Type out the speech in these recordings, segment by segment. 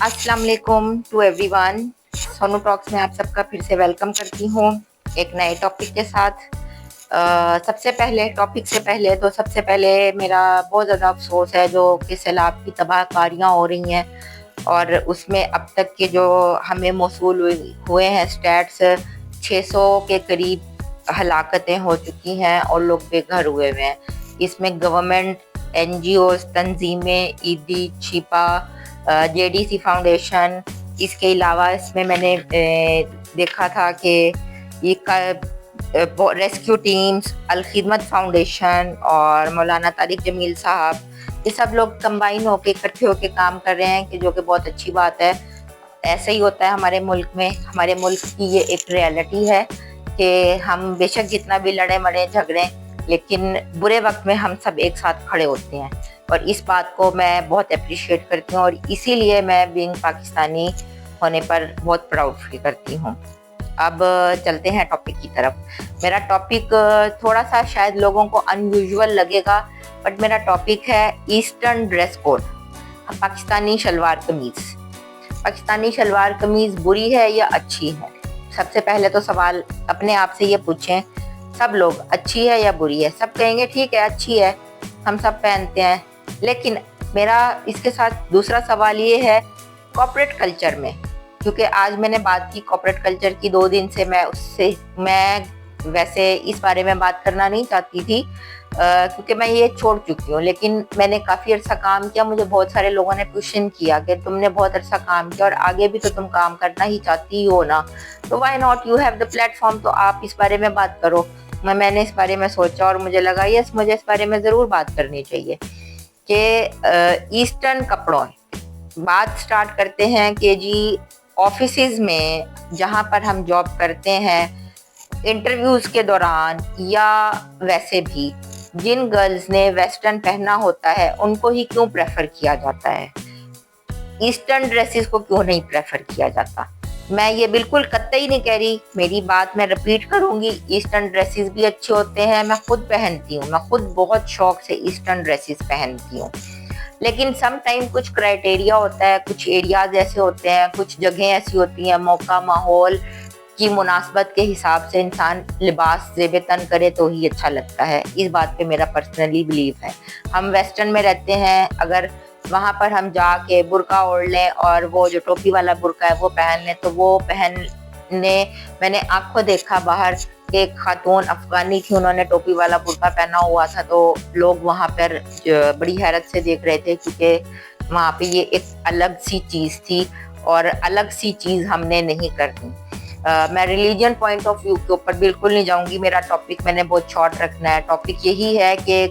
अस्सलाम वालेकुम to everyone. Sonu talks में आप सबका फिर से वेलकम करती हूँ एक नए टॉपिक के साथ। सबसे पहले टॉपिक से पहले तो सबसे पहले मेरा बहुत ज़्यादा अफसोस है जो कि सैलाब की तबाहकारियाँ हो रही हैं और उसमें अब तक के जो हमें मौसूल हुए हैं स्टैट्स 600 के करीब हलाकतें हो चुकी हैं और लोग बेघर हुए हुए हैं। इसमें गवर्नमेंट, एनजीओज, तंजीमें, ईदी, छिपा, जेडीसी फाउंडेशन, इसके अलावा इसमें मैंने देखा था कि ये रेस्क्यू टीम्स, अल खिदमत फाउंडेशन और मौलाना तारिक जमील साहब, ये सब लोग कंबाइन होके इकट्ठे होके काम कर रहे हैं कि जो कि बहुत अच्छी बात है। ऐसा ही होता है हमारे मुल्क में। हमारे मुल्क की ये एक रियलिटी है कि हम बेशक जितना भी लड़े मरे झगड़े, लेकिन बुरे वक्त में हम सब एक साथ खड़े होते हैं और इस बात को मैं बहुत अप्रिशिएट करती हूँ और इसीलिए मैं बीइंग पाकिस्तानी होने पर बहुत प्राउड फील करती हूँ। अब चलते हैं टॉपिक की तरफ। मेरा टॉपिक थोड़ा सा शायद लोगों को अनयूजुअल लगेगा, बट मेरा टॉपिक है eastern dress code, Pakistani shalwar kameez. Pakistani shalwar कमीज बुरी है या अच्छी है? सबसे पहले तो सवाल अपने आप से ये पूछें, सब लोग अच्छी है या बुरी है? सब कहेंगे ठीक है अच्छी है, हम सब पहनते हैं। लेकिन मेरा इसके साथ दूसरा सवाल ये है कॉर्पोरेट कल्चर में, क्योंकि आज मैंने बात की कॉर्पोरेट कल्चर की 2 दिन से, मैं वैसे इस बारे में बात करना नहीं चाहती थी क्योंकि मैं ये छोड़ चुकी हूँ, लेकिन मैंने काफ़ी अर्सा काम किया। मुझे बहुत सारे लोगों ने क्वेश्चन किया कि तुमने बहुत अर्सा काम किया और आगे भी तो तुम काम करना ही चाहती हो ना, तो why not, you have the platform, तो आप इस बारे में बात करो। मैंने इस बारे में सोचा और मुझे लगा यस, मुझे इस बारे में ज़रूर बात करनी चाहिए कि ईस्टर्न कपड़ों बात स्टार्ट करते हैं कि जी ऑफिसेज में जहाँ पर हम जॉब करते हैं, इंटरव्यूज़ के दौरान या वैसे भी जिन गर्ल्स ने वेस्टर्न पहनना होता है उनको ही क्यों प्रेफर किया जाता है, ईस्टर्न ड्रेसेस को क्यों नहीं प्रेफर किया जाता? मैं ये बिल्कुल कतई नहीं कह रही, मेरी बात मैं रिपीट करूंगी, ईस्टर्न ड्रेसेस भी अच्छे होते हैं, मैं खुद पहनती हूँ, मैं खुद बहुत शौक से ईस्टर्न ड्रेसेस पहनती हूँ। लेकिन सम टाइम कुछ क्राइटेरिया होता है, कुछ एरियाज ऐसे होते हैं, कुछ जगह ऐसी होती हैं, मौका माहौल की मुनासबत के हिसाब से इंसान लिबास ज़ेब तन करे तो ही अच्छा लगता है। इस बात पे मेरा पर्सनली बिलीव है। हम वेस्टर्न में रहते हैं, अगर वहाँ पर हम जाके बुर्का ओढ़ लें और वो जो टोपी वाला बुर्का है वो पहन लें, तो वो पहनने मैंने आंखों देखा बाहर एक खातून अफगानी थी, उन्होंने टोपी वाला बुर्का पहना हुआ था, तो लोग वहाँ पर बड़ी हैरत से देख रहे थे क्योंकि वहाँ पे ये एक अलग सी चीज़ थी और अलग सी चीज़ हमने नहीं करनी। मैं रिलीजन पॉइंट ऑफ व्यू के ऊपर बिल्कुल नहीं जाऊंगी, मेरा टॉपिक मैंने बहुत शॉर्ट रखना है। टॉपिक यही है कि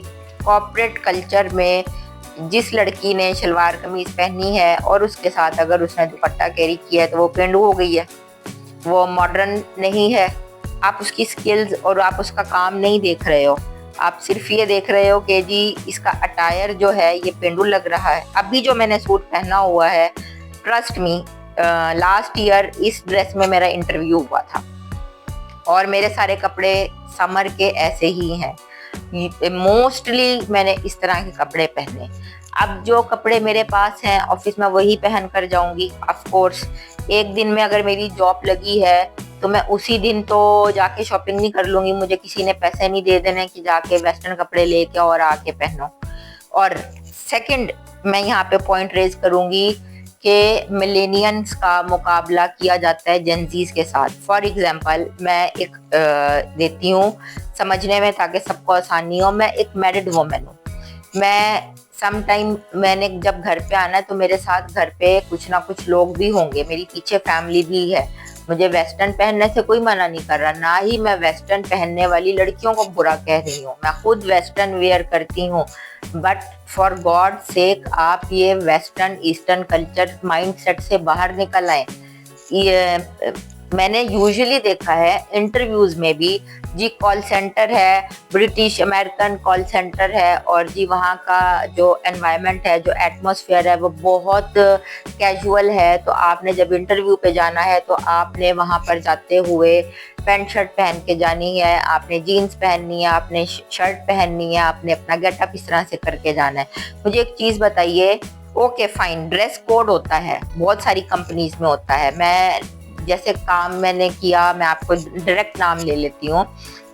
कॉर्पोरेट कल्चर में जिस लड़की ने शलवार कमीज पहनी है और उसके साथ अगर उसने दुपट्टा कैरी किया है तो वो पेंडू हो गई है, वो मॉडर्न नहीं है। आप उसकी स्किल्स और आप उसका काम नहीं देख रहे हो, आप सिर्फ ये देख रहे हो कि जी इसका अटायर जो है ये पेंडू लग रहा है। अभी जो मैंने सूट पहना हुआ है, ट्रस्ट मी, लास्ट ईयर इस ड्रेस में मेरा इंटरव्यू हुआ था और मेरे सारे कपड़े समर के ऐसे ही हैं। मोस्टली मैंने इस तरह के कपड़े पहने। अब जो कपड़े मेरे पास हैं ऑफिस में वही पहन कर जाऊंगी। ऑफ कोर्स एक दिन में अगर मेरी जॉब लगी है तो मैं उसी दिन तो जाके शॉपिंग नहीं कर लूँगी, मुझे किसी ने पैसे नहीं दे देने कि जाके वेस्टर्न कपड़े लेके और आके पहनो। और सेकंड, मैं यहाँ पे पॉइंट रेज करूँगी कि मिलेनियंस का मुकाबला किया जाता है जेनजीज के साथ। फॉर एग्जांपल मैं एक देती हूँ समझने में ताकि सबको आसानी हो। मैं एक मैरिड वुमेन हूँ, मैं सम टाइम मैंने जब घर पे आना है तो मेरे साथ घर पे कुछ ना कुछ लोग भी होंगे, मेरी पीछे फैमिली भी है। मुझे वेस्टर्न पहनने से कोई मना नहीं कर रहा, ना ही मैं वेस्टर्न पहनने वाली लड़कियों को बुरा कह रही हूँ, मैं खुद वेस्टर्न वेयर करती हूँ। बट फॉर गॉड सेक आप ये वेस्टर्न ईस्टर्न कल्चर माइंडसेट से बाहर निकल आए। ये मैंने यूजुअली देखा है इंटरव्यूज में भी, जी कॉल सेंटर है, ब्रिटिश अमेरिकन कॉल सेंटर है और जी वहाँ का जो एनवायरनमेंट है, जो एटमॉस्फेयर है वो बहुत कैजुअल है। तो आपने जब इंटरव्यू पे जाना है तो आपने वहाँ पर जाते हुए पैंट शर्ट पहन के जानी है, आपने जीन्स पहननी है, आपने शर्ट पहननी है, आपने अपना गेटअप इस तरह से करके जाना है। मुझे एक चीज़ बताइए, ओके फाइन, ड्रेस कोड होता है, बहुत सारी कंपनीज में होता है। मैं जैसे काम मैंने किया, मैं आपको डायरेक्ट नाम ले लेती हूँ।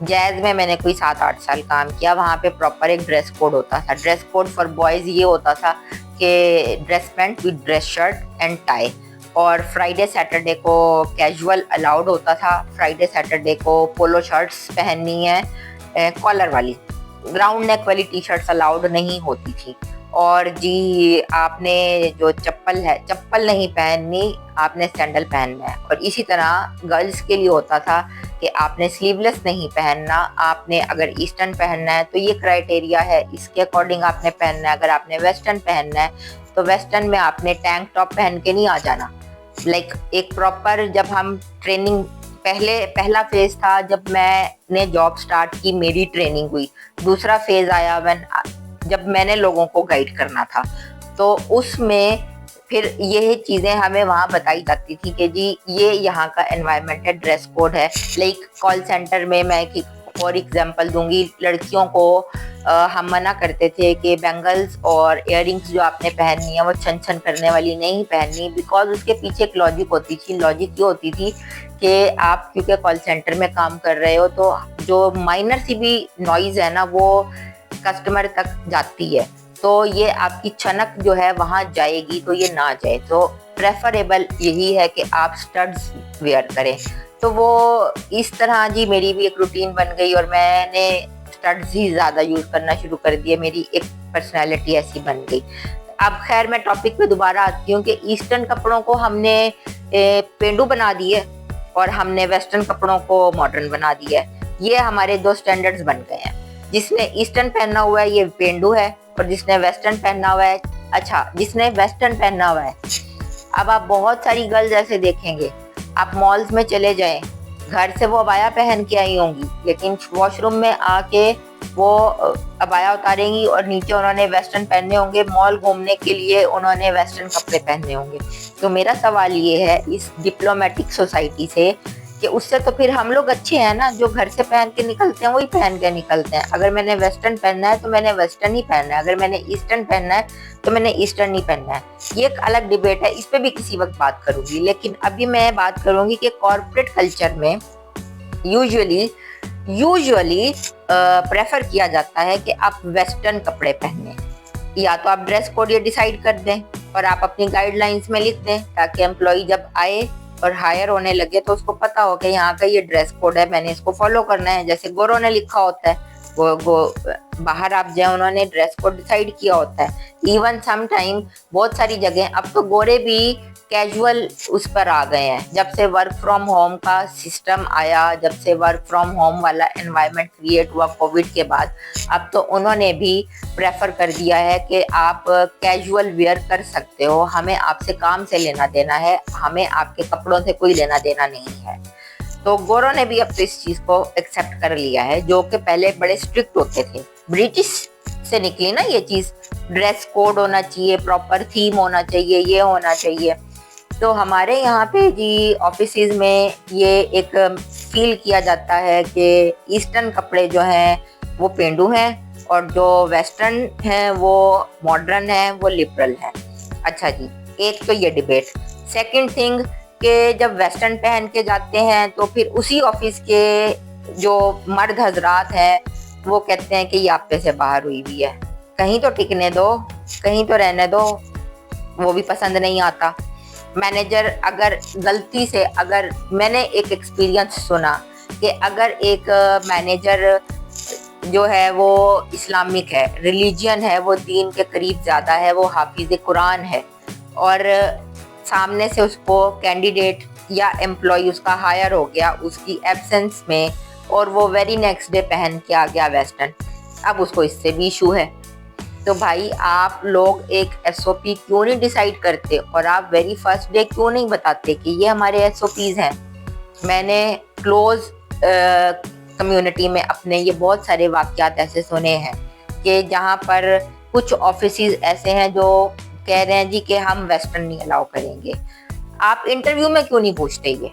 जैज में मैंने कोई 7-8 साल काम किया, वहाँ पे प्रॉपर एक ड्रेस कोड होता था। ड्रेस कोड फॉर बॉयज़ ये होता था कि dress pant with dress shirt and tie, और फ्राइडे सैटरडे को कैजुअल अलाउड होता था। फ्राइडे सैटरडे को पोलो शर्ट्स पहननी है कॉलर वाली, राउंड नेक वाली टी शर्ट्स अलाउड नहीं होती थी। और जी आपने जो चप्पल है, चप्पल नहीं पहननी, आपने सैंडल पहनना है। और इसी तरह गर्ल्स के लिए होता था कि आपने स्लीवलेस नहीं पहनना, आपने अगर ईस्टर्न पहनना है तो ये क्राइटेरिया है, इसके अकॉर्डिंग आपने पहनना है। अगर आपने वेस्टर्न पहनना है तो वेस्टर्न में आपने टैंक टॉप पहन के नहीं आ जाना। लाइक एक प्रॉपर, जब हम ट्रेनिंग, पहला फेज था जब मैंने जॉब स्टार्ट की, मेरी ट्रेनिंग हुई। दूसरा फेज आया जब मैंने लोगों को गाइड करना था, तो उसमें फिर ये चीज़ें हमें वहाँ बताई जाती थी कि जी ये यहाँ का एनवायरनमेंट है, ड्रेस कोड है। लाइक कॉल सेंटर में मैं एक और एग्जांपल दूंगी, लड़कियों को हम मना करते थे कि बैंगल्स और इयररिंग्स जो आपने पहननी है वो छन छन करने वाली नहीं पहननी, बिकॉज उसके पीछे एक लॉजिक होती थी। लॉजिक ये होती थी कि आप क्योंकि कॉल सेंटर में काम कर रहे हो तो जो माइनर सी भी नॉइज़ है ना वो कस्टमर तक जाती है, तो ये आपकी छनक जो है वहाँ जाएगी, तो ये ना जाए। तो प्रेफरेबल यही है कि आप स्टड्स वेयर करें। तो वो इस तरह जी मेरी भी एक रूटीन बन गई और मैंने स्टड्स ही ज़्यादा यूज़ करना शुरू कर दिया। मेरी एक पर्सनैलिटी ऐसी बन गई। अब खैर मैं टॉपिक पे दोबारा आती हूँ कि ईस्टर्न कपड़ों को हमने पेंडू बना दिए और हमने वेस्टर्न कपड़ों को मॉडर्न बना दिया है। ये हमारे दो स्टैंडर्ड्स बन गए हैं। जिसने ईस्टर्न पहना हुआ है ये पेंडू है, और जिसने वेस्टर्न पहना हुआ है, अच्छा जिसने वेस्टर्न पहना हुआ है, अब आप बहुत सारी गर्ल्स ऐसे देखेंगे, आप मॉल्स में चले जाएं, घर से वो अबाया पहन के आई होंगी, लेकिन वॉशरूम में आके वो अबाया उतारेंगी और नीचे उन्होंने वेस्टर्न पहने होंगे। मॉल घूमने के लिए उन्होंने वेस्टर्न कपड़े पहने होंगे। तो मेरा सवाल ये है इस डिप्लोमेटिक सोसाइटी से कि उससे तो फिर हम लोग अच्छे हैं ना, जो घर से पहन के निकलते हैं वही पहन के निकलते हैं। अगर मैंने वेस्टर्न पहनना है तो मैंने वेस्टर्न ही पहनना है, अगर मैंने ईस्टर्न पहनना है तो मैंने ईस्टर्न ही पहनना है। ये एक अलग डिबेट है, इस पे भी किसी वक्त बात करूंगी। लेकिन अभी मैं बात करूंगी कि कॉर्पोरेट कल्चर में यूजुअली प्रेफर किया जाता है कि आप वेस्टर्न कपड़े पहने, या तो आप ड्रेस कोड ये डिसाइड कर दें और आप अपनी गाइडलाइंस में लिख दें, ताकि एम्प्लॉय जब आए और हायर होने लगे तो उसको पता हो कि यहाँ का ये ड्रेस कोड है, मैंने इसको फॉलो करना है। जैसे गोरों ने लिखा होता है, वो बाहर आप जाए उन्होंने ड्रेस कोड डिसाइड किया होता है। इवन सम टाइम बहुत सारी जगह अब तो गोरे भी कैजुअल उस पर आ गए हैं। जब से वर्क फ्रॉम होम का सिस्टम आया, जब से वर्क फ्रॉम होम वाला एनवायरनमेंट क्रिएट हुआ कोविड के बाद, अब तो उन्होंने भी प्रेफर कर दिया है कि आप कैजुअल वेयर कर सकते हो, हमें आपसे काम से लेना देना है, हमें आपके कपड़ों से कोई लेना देना नहीं है। तो गोरों ने भी अब तो इस चीज़ को एक्सेप्ट कर लिया है, जो कि पहले बड़े स्ट्रिक्ट होते थे। ब्रिटिश से निकली ना ये चीज़, ड्रेस कोड होना चाहिए, प्रॉपर थीम होना चाहिए, ये होना चाहिए। तो हमारे यहाँ पे जी ऑफिसेज में ये एक फील किया जाता है कि ईस्टर्न कपड़े जो हैं वो पेंडू हैं और जो वेस्टर्न हैं वो मॉडर्न हैं, वो लिबरल हैं। अच्छा जी, एक तो ये डिबेट। सेकंड थिंग कि जब वेस्टर्न पहन के जाते हैं तो फिर उसी ऑफिस के जो मर्द हजरात हैं वो कहते हैं कि ये आपे से बाहर हुई हुई है, कहीं तो टिकने दो, कहीं तो रहने दो, वो भी पसंद नहीं आता। मैनेजर अगर गलती से, अगर मैंने एक एक्सपीरियंस सुना कि अगर एक मैनेजर जो है वो इस्लामिक है, रिलीजियन है, वो दीन के करीब ज़्यादा है, वो हाफिज़ कुरान है, और सामने से उसको कैंडिडेट या एम्प्लॉय उसका हायर हो गया उसकी एब्सेंस में, और वो वेरी नेक्स्ट डे पहन के आ गया वेस्टर्न, अब उसको इससे भी इशू है। तो भाई आप लोग एक एसओपी क्यों नहीं डिसाइड करते, और आप वेरी फर्स्ट डे क्यों नहीं बताते कि ये हमारे एसओपीज हैं। मैंने क्लोज कम्युनिटी में अपने ये बहुत सारे वाक़यात ऐसे सुने हैं कि जहाँ पर कुछ ऑफिसेज ऐसे हैं जो कह रहे हैं जी कि हम वेस्टर्न नहीं अलाउ करेंगे। आप इंटरव्यू में क्यों नहीं पूछते, ये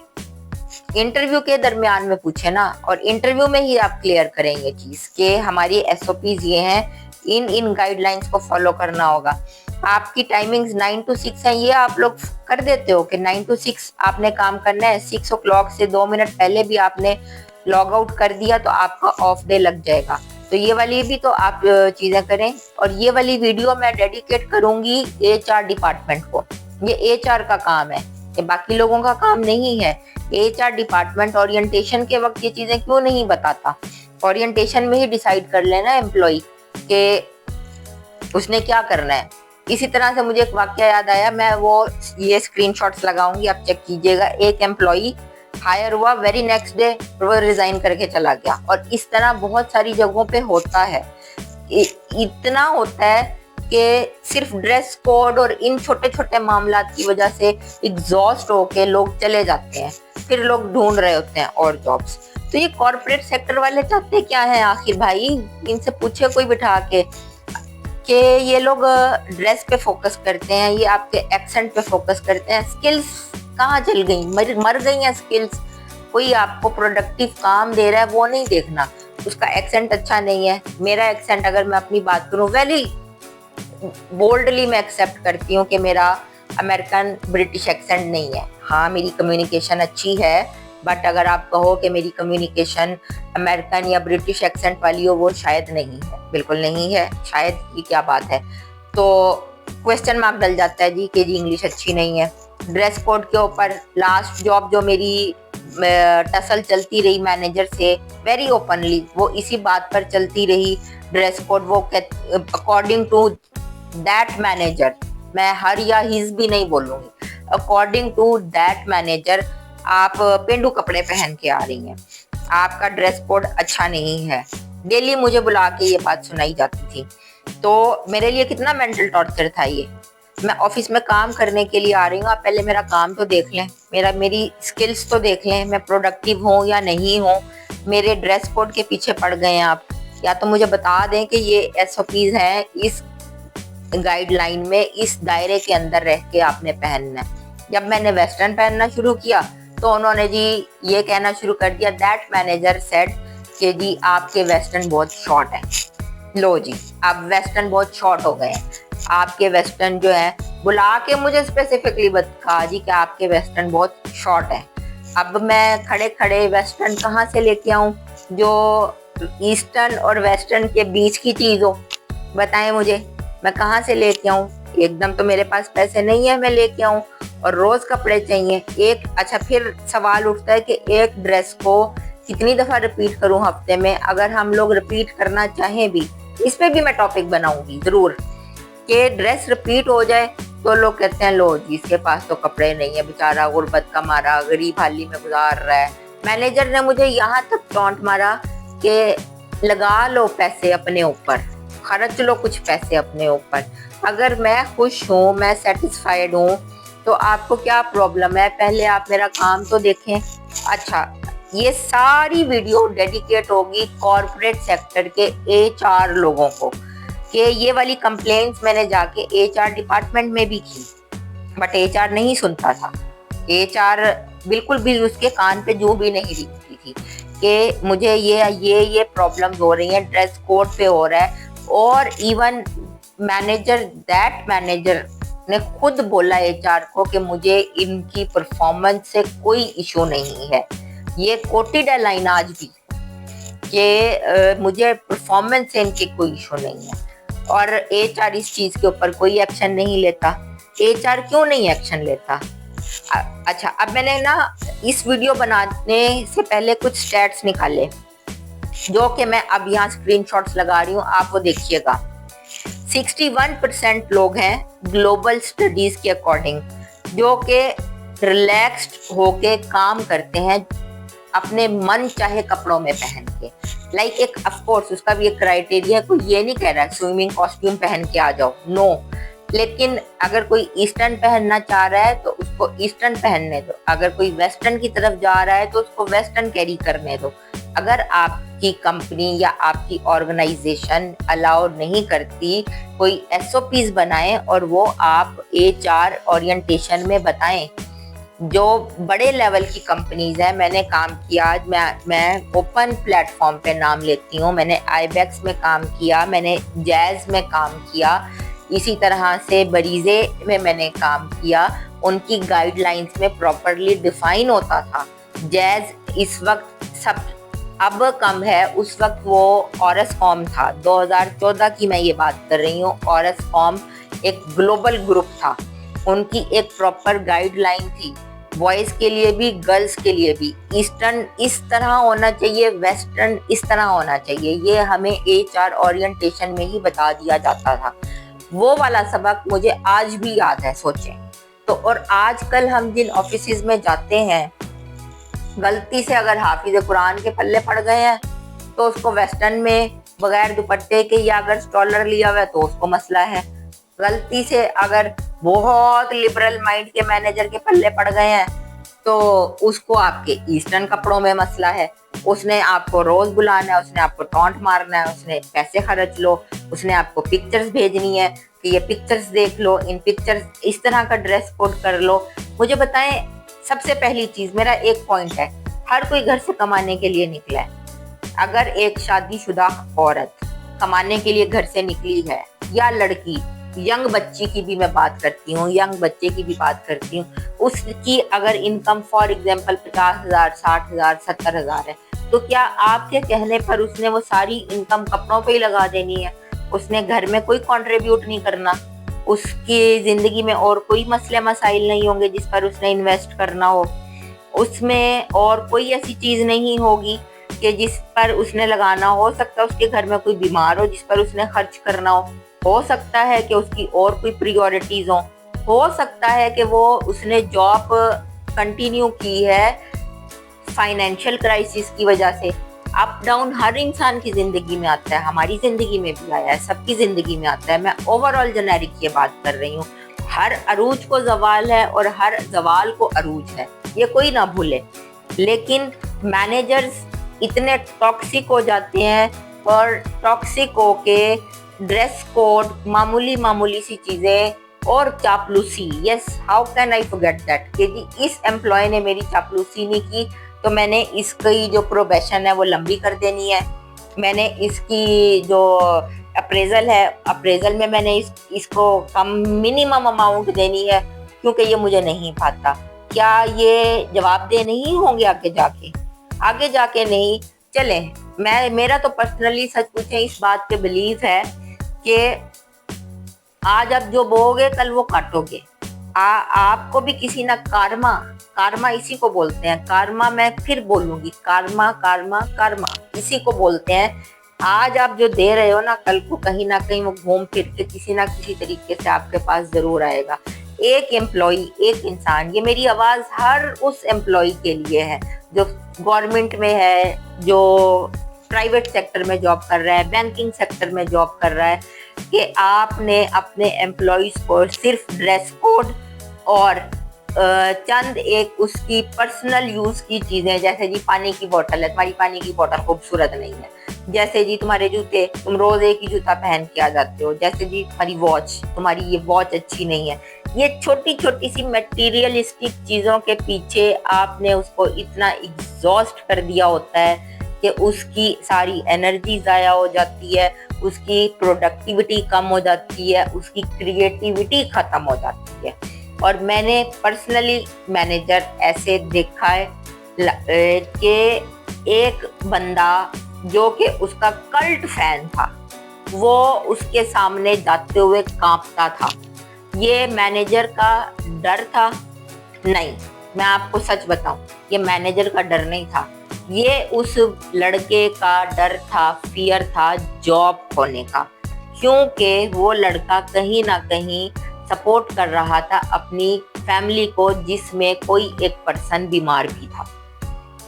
इंटरव्यू के दरमियान में पूछे ना, और इंटरव्यू में ही आप क्लियर करेंगे चीज़ कि हमारी एसओपीज ये हैं इन इन गाइडलाइंस को फॉलो करना होगा। आपकी टाइमिंग्स 9 to 6 है, ये आप लोग कर देते हो कि 9 to 6 आपने काम करना है, 6 o'clock से 2 मिनट पहले भी आपने लॉग आउट कर दिया तो आपका ऑफ डे लग जाएगा। तो ये वाली भी तो आप चीजें करें। और ये वाली वीडियो मैं डेडिकेट करूंगी HR डिपार्टमेंट को। ये HR का काम है, ये बाकी लोगों का काम नहीं है। HR डिपार्टमेंट ओरिएंटेशन के वक्त ये चीजें क्यों नहीं बताता? ओरिएंटेशन में ही डिसाइड कर लेना एम्प्लॉय के उसने क्या करना है। इसी तरह से मुझे एक वाक्य याद आया, मैं वो ये स्क्रीनशॉट्स लगाऊंगी, आप चेक कीजिएगा। एक एम्प्लॉय हायर हुआ, वेरी नेक्स्ट डे वो रिजाइन करके चला गया। और इस तरह बहुत सारी जगहों पे होता है। इतना होता है कि सिर्फ ड्रेस कोड और इन छोटे छोटे मामला की वजह से एग्जॉस्ट होके लोग चले जाते हैं, फिर लोग ढूंढ रहे होते हैं और जॉब्स। तो ये कॉर्पोरेट सेक्टर वाले चाहते क्या है आखिर भाई? इनसे पूछे कोई बिठा के कि ये लोग ड्रेस पे फोकस करते हैं, ये आपके एक्सेंट पे फोकस करते हैं। स्किल्स कहाँ चल गई? मर गई हैं स्किल्स। कोई आपको प्रोडक्टिव काम दे रहा है वो नहीं देखना, उसका एक्सेंट अच्छा नहीं है। मेरा एक्सेंट अगर मैं अपनी बात करूं, वेरी बोल्डली मैं एक्सेप्ट करती हूँ कि मेरा अमेरिकन ब्रिटिश एक्सेंट नहीं है। हाँ, मेरी कम्युनिकेशन अच्छी है, बट अगर आप कहो कि मेरी कम्युनिकेशन अमेरिकन या ब्रिटिश एक्सेंट वाली हो, वो शायद नहीं है, बिल्कुल नहीं है। शायद की क्या बात है? तो क्वेश्चन मार्क डल जाता है जी कि जी इंग्लिश अच्छी नहीं है। ड्रेस कोड के ऊपर लास्ट जॉब जो मेरी टसल चलती रही मैनेजर से वेरी ओपनली, वो इसी बात पर चलती रही। ड्रेस कोड वो अकॉर्डिंग टू दैट मैनेजर, मैं हर या हिज भी नहीं बोलूंगी, अकॉर्डिंग टू दैट मैनेजर आप पेंडू कपड़े पहन के आ रही हैं, आपका ड्रेस कोड अच्छा नहीं है। डेली मुझे बुला के ये बात सुनाई जाती थी। तो मेरे लिए कितना मेंटल टॉर्चर था ये। मैं ऑफिस में काम करने के लिए आ रही हूँ, आप पहले मेरा काम तो देख लें, मेरी स्किल्स तो देख लें, मैं प्रोडक्टिव हूँ या नहीं हूँ। मेरे ड्रेस कोड के पीछे पड़ गए हैं आप। या तो मुझे बता दें कि ये SOPs हैं, इस गाइडलाइन में, इस दायरे के अंदर रह के आपने पहनना है। जब मैंने वेस्टर्न पहनना शुरू किया तो उन्होंने जी ये कहना शुरू कर दिया, दैट मैनेजर सेड कि जी आपके वेस्टर्न बहुत शॉर्ट है। लो जी, आप वेस्टर्न बहुत शॉर्ट हो गए हैं, आपके वेस्टर्न जो है, बुला के मुझे स्पेसिफिकली कहा जी कि आपके वेस्टर्न बहुत शॉर्ट है। अब मैं खड़े खड़े वेस्टर्न कहाँ से लेके आऊँ जो ईस्टर्न और वेस्टर्न के बीच की चीज हो? बताएं मुझे, मैं कहाँ से लेके आऊँ? एकदम तो मेरे पास पैसे नहीं है मैं लेके आऊँ, और रोज कपड़े चाहिए एक। अच्छा, फिर सवाल उठता है कि एक ड्रेस को कितनी दफा रिपीट करूं हफ्ते में? अगर हम लोग रिपीट करना चाहें भी, इस पे भी मैं टॉपिक बनाऊंगी जरूर, कि ड्रेस रिपीट हो जाए तो लोग कहते हैं लो जी इसके पास तो कपड़े नहीं है, बेचारा गुर्बत का मारा गरीब हाली में गुजार रहा है। मैनेजर ने मुझे यहाँ तक टॉन्ट मारा कि लगा लो पैसे अपने ऊपर, खर्च लो कुछ पैसे अपने ऊपर। अगर मैं खुश हूँ, मैं सेटिस्फाइड हूँ, तो आपको क्या प्रॉब्लम है? पहले आप मेरा काम तो देखें। अच्छा, ये सारी वीडियो डेडिकेट होगी कॉर्पोरेट सेक्टर के HR लोगों को, कि ये वाली कंप्लेंट्स मैंने जाके HR डिपार्टमेंट में भी की, बट HR नहीं सुनता था। HR बिल्कुल भी उसके कान पे जू भी नहीं दिखती थी कि मुझे ये प्रॉब्लम्स हो रही हैं, ड्रेस कोड पे हो रहा है। और इवन दैट मैनेजर ने खुद बोला HR को कि मुझे इनकी परफॉर्मेंस से कोई इशू नहीं है। ये कोटेड है लाइन आज भी कि मुझे परफॉर्मेंस से इनकी कोई इशू नहीं है। और HR इस चीज के ऊपर कोई एक्शन नहीं लेता। HR क्यों नहीं एक्शन लेता? अच्छा, अब मैंने ना इस वीडियो बनाने से पहले कुछ स्टैट्स निकाले जो कि मैं अब यहाँ स्क्रीनशॉट्स लगा रही हूँ, आप वो देखिएगा। 61% लोग हैं ग्लोबल स्टडीज के अकॉर्डिंग जो कि रिलैक्स्ड होके काम करते हैं अपने मन चाहे कपड़ों में पहन के। लाइक एक ऑफकोर्स उसका भी एक क्राइटेरिया है, कोई ये नहीं कह रहा स्विमिंग कॉस्ट्यूम पहन के आ जाओ, नो। लेकिन अगर कोई ईस्टर्न पहनना चाह रहा है तो उसको ईस्टर्न पहनने दो, अगर कोई वेस्टर्न की तरफ जा रहा है तो उसको वेस्टर्न कैरी करने दो। अगर आपकी कंपनी या आपकी ऑर्गेनाइजेशन अलाउ नहीं करती, कोई SOPs बनाएं और वो आप HR ओरिएंटेशन में बताएं जो बड़े लेवल की कंपनीज है मैंने काम किया। आज मैं ओपन प्लेटफॉर्म पे नाम लेती हूँ। मैंने आईबेक्स में काम किया, मैंने जैज में काम किया, इसी तरह से बरीजे में मैंने काम किया। उनकी गाइडलाइंस में प्रॉपरली डिफाइन होता था। जैज इस वक्त सब अब कम है, उस वक्त वो ऑरसकॉम था। 2014 की मैं ये बात कर रही हूँ। ऑरसकॉम एक ग्लोबल ग्रुप था, उनकी एक प्रॉपर गाइडलाइन थी, बॉयज के लिए भी गर्ल्स के लिए भी। ईस्टर्न इस तरह होना चाहिए, वेस्टर्न इस तरह होना चाहिए, ये हमें एचआर ओरिएंटेशन में ही बता दिया जाता था। वो वाला सबक मुझे आज भी याद है, सोचें तो। और आजकल हम जिन ऑफिसेज में जाते हैं, गलती से अगर हाफिज कुरान के पल्ले पड़ गए हैं तो उसको वेस्टर्न में बगैर दुपट्टे के या अगर स्टॉलर लिया हुआ है तो उसको मसला है। गलती से अगर बहुत लिबरल माइंड के मैनेजर के पल्ले पड़ गए हैं तो उसको आपके ईस्टर्न कपड़ों में मसला है। उसने आपको रोज बुलाना है, उसने आपको टॉन्ट मारना है, उसने पैसे खर्च लो, उसने आपको पिक्चर्स भेजनी है कि ये पिक्चर्स देख लो, इन पिक्चर्स इस तरह का ड्रेस कोड कर लो। मुझे बताएं, सबसे पहली चीज मेरा एक पॉइंट है, हर कोई घर से कमाने के लिए निकला है। अगर एक शादीशुदा औरत कमाने के लिए घर से निकली है, या लड़की, यंग बच्ची की भी मैं बात करती हूँ, यंग बच्चे की भी बात करती हूँ, उसकी अगर इनकम फॉर एग्जाम्पल 50,000, 60,000, 70,000 है, तो क्या आपके कहने पर उसने वो सारी इनकम कपड़ों पे ही लगा देनी है? उसने घर में कोई कंट्रीब्यूट नहीं करना, उसकी जिंदगी में और कोई मसले मसाइल नहीं होंगे जिस पर उसने इन्वेस्ट करना हो, उसमें और कोई ऐसी चीज नहीं होगी कि जिस पर उसने लगाना हो सकता है उसके घर में कोई बीमार हो जिस पर उसने खर्च करना हो सकता है कि उसकी और कोई प्रायोरिटीज हो सकता है कि वो उसने जॉब कंटिन्यू की है फाइनेंशियल क्राइसिस की वजह से। अप डाउन हर इंसान की जिंदगी में आता है, हमारी जिंदगी में भी आया है, सबकी जिंदगी में आता है। मैं ओवरऑल जेनेरिक ये बात कर रही हूँ। हर अरूज को जवाल है और हर जवाल को अरूज है, ये कोई ना भूले। लेकिन मैनेजर्स इतने टॉक्सिक हो जाते हैं और टॉक्सिक होके ड्रेस कोड, मामूली मामूली सी चीजें और चापलूसी। Yes, how can I forget that कि जी इस एम्प्लॉय ने मेरी चापलूसी नहीं की तो मैंने इसकी जो प्रोबेशन है वो लंबी कर देनी है, मैंने इसकी जो अप्रेजल है, अप्रेजल में मैंने इसको कम मिनिमम अमाउंट देनी है क्योंकि ये मुझे नहीं पाता। क्या ये जवाबदेह नहीं होंगे आगे जाके? आगे जाके नहीं। चले, मेरा तो पर्सनली सच पूछे इस बात पे बिलीव है कि आज आप जो बोओगे कल वो काटोगे। आपको भी किसी ना कार्मा इसी को बोलते हैं। कार्मा मैं फिर बोलूंगी, कार्मा कार्मा कार्मा इसी को बोलते हैं। आज आप जो दे रहे हो ना, कल को कहीं ना कहीं वो घूम फिर के किसी ना किसी तरीके से आपके पास जरूर आएगा। एक एम्प्लॉय, एक इंसान, ये मेरी आवाज हर उस एम्प्लॉय के लिए है जो गवर्नमेंट में है, जो प्राइवेट सेक्टर में जॉब कर रहा है, बैंकिंग सेक्टर में जॉब कर रहा है, कि आपने अपने एम्प्लॉयज को सिर्फ ड्रेस कोड और चंद एक उसकी पर्सनल यूज की चीजें, जैसे जी पानी की बोतल है, तुम्हारी पानी की बोतल खूबसूरत नहीं है, जैसे जी तुम्हारे जूते, तुम रोज एक ही जूता पहन के आ जाते हो, जैसे जी तुम्हारी वॉच, तुम्हारी ये वॉच अच्छी नहीं है। ये छोटी छोटी सी मटेरियलिस्टिक चीजों के पीछे आपने उसको इतना एग्जॉस्ट कर दिया होता है कि उसकी सारी एनर्जी ज़ाया हो जाती है, उसकी प्रोडक्टिविटी कम हो जाती है, उसकी क्रिएटिविटी ख़त्म हो जाती है। और मैंने पर्सनली मैनेजर ऐसे देखा है कि एक बंदा जो कि उसका कल्ट फैन था, वो उसके सामने जाते हुए कांपता था। ये मैनेजर का डर था? नहीं, मैं आपको सच बताऊं, ये मैनेजर का डर नहीं था, ये उस लड़के का डर था, फियर था जॉब खोने का। क्योंकि वो लड़का कहीं ना कहीं सपोर्ट कर रहा था अपनी फैमिली को जिसमें कोई एक पर्सन बीमार भी था।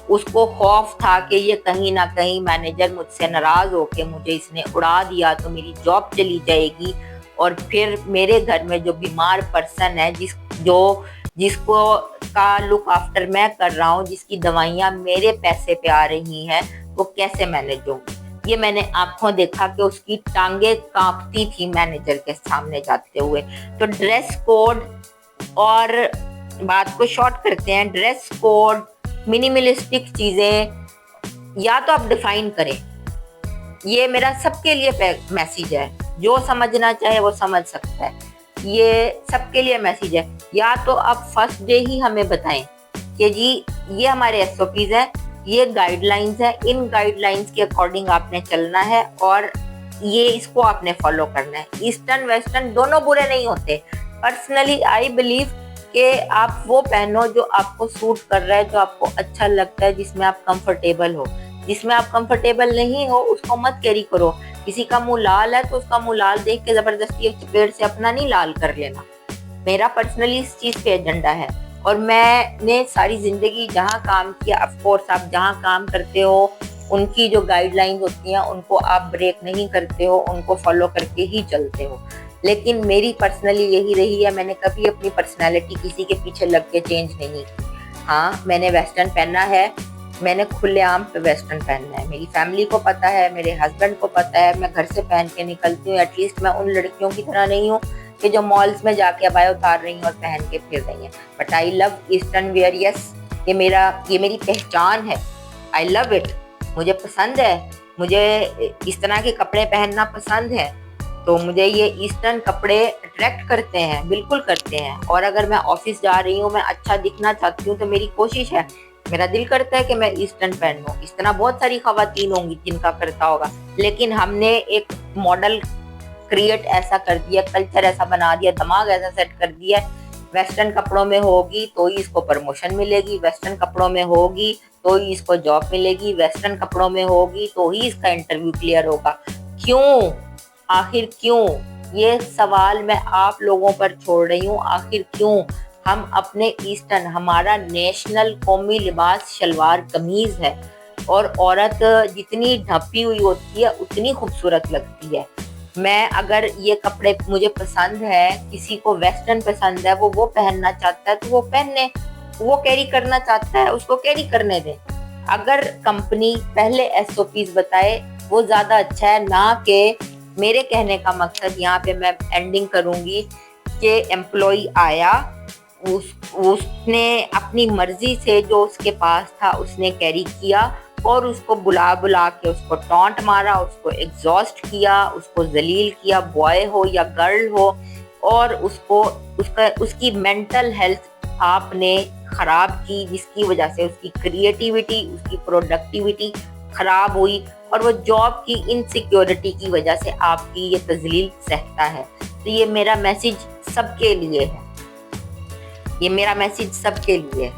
उसको खौफ था कि ये कहीं ना कहीं मैनेजर मुझसे नाराज होके मुझे इसने उड़ा दिया तो मेरी जॉब चली जाएगी और फिर मेरे घर में जो बीमार पर्सन है जिसको का लुक आफ्टर मैं कर रहा हूँ, जिसकी दवाइयाँ मेरे पैसे पे आ रही हैं, वो कैसे मैनेज होंगी। ये मैंने आंखों देखा कि उसकी टांगे कांपती थी मैनेजर के सामने जाते हुए। तो ड्रेस कोड और बात को शॉर्ट करते हैं, ड्रेस कोड, मिनिमलिस्टिक चीजें या तो आप डिफाइन करें। ये मेरा सबके लिए मैसेज है, जो समझना चाहे वो समझ सकता है, ये सबके लिए मैसेज है। या तो आप फर्स्ट डे ही हमें बताएं कि जी ये हमारे एसओपीज है, ये गाइडलाइंस है, इन गाइडलाइंस के अकॉर्डिंग आपने चलना है और ये इसको आपने फॉलो करना है। ईस्टर्न वेस्टर्न दोनों बुरे नहीं होते। पर्सनली आई बिलीव कि आप वो पहनो जो आपको सूट कर रहा है, जो आपको अच्छा लगता है, जिसमें आप कंफर्टेबल हो। जिसमें आप कंफर्टेबल नहीं हो उसको मत कैरी करो। किसी का मुंह लाल है तो उसका मुंह लाल देख के जबरदस्ती चपेट से अपना नहीं लाल कर लेना। मेरा पर्सनली इस चीज पे एजेंडा है और मैंने सारी जिंदगी जहाँ काम किया, ऑफ कोर्स आप जहाँ काम करते हो उनकी जो गाइडलाइंस होती हैं उनको आप ब्रेक नहीं करते हो, उनको फॉलो करके ही चलते हो। लेकिन मेरी पर्सनली यही रही है, मैंने कभी अपनी पर्सनैलिटी किसी के पीछे लग के चेंज नहीं की। हाँ, मैंने वेस्टर्न पहना है, मैंने खुलेआम पे वेस्टर्न पहनना है। मेरी फैमिली को पता है, मेरे हस्बैंड को पता है, मैं घर से पहन के निकलती हूँ। एटलीस्ट मैं उन लड़कियों की तरह नहीं हूँ कि जो मॉल्स में जाके अबाया उतार रही हैं और पहन के फिर रही हैं। But I love eastern wear, yes, ये मेरी पहचान है। आई लव इट, मुझे पसंद है, मुझे इस तरह के कपड़े पहनना पसंद है। तो मुझे ये ईस्टर्न कपड़े अट्रैक्ट करते हैं, बिल्कुल करते हैं। और अगर मैं ऑफिस जा रही हूँ, मैं अच्छा दिखना चाहती हूँ, तो मेरी कोशिश है, मेरा दिल करता है कि मैं ईस्टर्न पहन लूं। इस तरह बहुत सारी खवातीन होंगी जिनका करता होगा, लेकिन हमने एक मॉडल क्रिएट ऐसा कर दिया, कल्चर ऐसा बना दिया, दिमाग ऐसा सेट कर दिया, वेस्टर्न कपड़ों में होगी तो ही इसको प्रमोशन मिलेगी, वेस्टर्न कपड़ों में होगी तो ही इसको जॉब मिलेगी, वेस्टर्न कपड़ों में होगी तो ही इसका इंटरव्यू क्लियर होगा। क्यों? आखिर क्यों? ये सवाल मैं आप लोगों पर छोड़ रही हूँ। आखिर क्यों हम अपने ईस्टर्न, हमारा नेशनल कौमी लिबास शलवार कमीज है और औरत जितनी ढपी हुई होती है उतनी खूबसूरत लगती है। मैं अगर ये कपड़े मुझे पसंद है, किसी को वेस्टर्न पसंद है, वो पहनना चाहता है तो वो पहने, वो कैरी करना चाहता है उसको कैरी करने दें। अगर कंपनी पहले एसओपीज बताए वो ज्यादा अच्छा है, ना कि मेरे कहने का मकसद यहाँ पे मैं एंडिंग करूंगी कि एम्प्लॉय आया, उसने अपनी मर्जी से जो उसके पास था उसने कैरी किया और उसको बुला बुला के उसको टॉन्ट मारा, उसको एग्जॉस्ट किया, उसको जलील किया, बॉय हो या गर्ल हो, और उसकी मेंटल हेल्थ आपने खराब की, जिसकी वजह से उसकी क्रिएटिविटी, उसकी प्रोडक्टिविटी खराब हुई और वो जॉब की इनसिक्योरिटी की वजह से आपकी ये तजलील सहता है। तो ये मेरा मैसेज सबके लिए है, ये मेरा मैसेज सबके लिए है।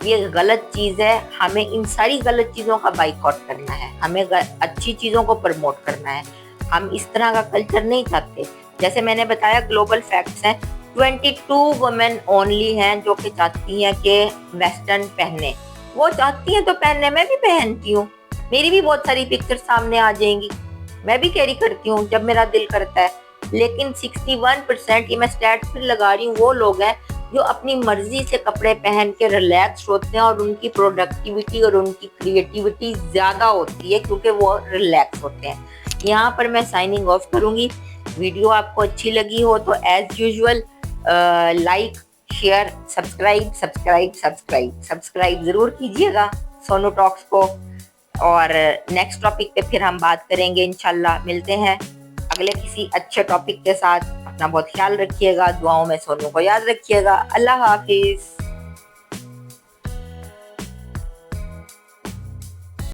ये गलत चीज है, हमें इन सारी गलत चीजों का बाइकआउट करना है, हमें अच्छी चीजों को प्रमोट करना है। हम इस तरह का कल्चर नहीं चाहते। जैसे मैंने बताया, ग्लोबल फैक्ट्स हैं, 22 वुमेन ओनली हैं जो कि चाहती हैं कि वेस्टर्न पहने। वो चाहती हैं तो पहनने, मैं भी पहनती हूँ, मेरी भी बहुत सारी पिक्चर सामने आ जाएंगी, मैं भी कैरी करती हूँ जब मेरा दिल करता है। लेकिन 61%, ये मैं स्टैट फिर लगा रही हूँ, वो लोग हैं जो अपनी मर्जी से कपड़े पहन के रिलैक्स होते हैं और उनकी प्रोडक्टिविटी और उनकी क्रिएटिविटी ज्यादा होती है क्योंकि वो रिलैक्स होते हैं। यहाँ पर मैं साइनिंग ऑफ करूंगी। वीडियो आपको अच्छी लगी हो तो as usual like, share, subscribe जरूर कीजिएगा सोनू टॉक्स को। और नेक्स्ट टॉपिक पे फिर हम बात करेंगे इंशाल्लाह। मिलते हैं अगले किसी अच्छे टॉपिक के साथ। अपना बहुत ख्याल रखिएगा, दुआओं में सोनू को याद रखिएगा। अल्लाह हाफिज।